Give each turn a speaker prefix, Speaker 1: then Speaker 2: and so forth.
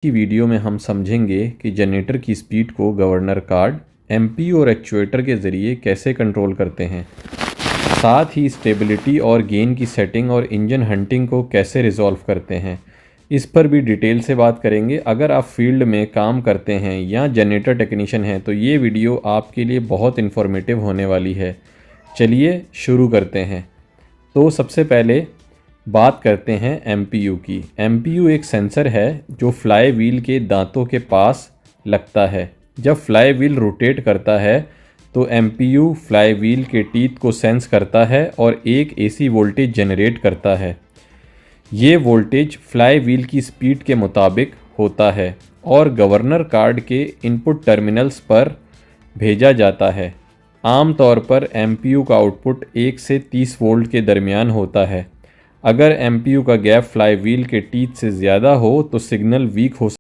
Speaker 1: की वीडियो में हम समझेंगे कि जनरेटर की स्पीड को गवर्नर कार्ड, एमपीयू और एक्चुएटर के ज़रिए कैसे कंट्रोल करते हैं। साथ ही स्टेबिलिटी और गेन की सेटिंग और इंजन हंटिंग को कैसे रिजॉल्व करते हैं, इस पर भी डिटेल से बात करेंगे। अगर आप फील्ड में काम करते हैं या जनरेटर टेक्नीशियन हैं तो ये वीडियो आपके लिए बहुत इन्फॉर्मेटिव होने वाली है। चलिए शुरू करते हैं। तो सबसे पहले बात करते हैं एमपीयू की। एमपीयू एक सेंसर है जो फ्लाई व्हील के दांतों के पास लगता है। जब फ्लाई व्हील रोटेट करता है तो एमपीयू फ्लाई व्हील के टीथ को सेंस करता है और एक एसी वोल्टेज जनरेट करता है। ये वोल्टेज फ्लाई व्हील की स्पीड के मुताबिक होता है और गवर्नर कार्ड के इनपुट टर्मिनल्स पर भेजा जाता है। आमतौर पर एमपीयू का आउटपुट 1 से 30 वोल्ट के दरमियान होता है। अगर एमपीयू का गैप फ्लाई व्हील के टीथ से ज़्यादा हो तो सिग्नल वीक हो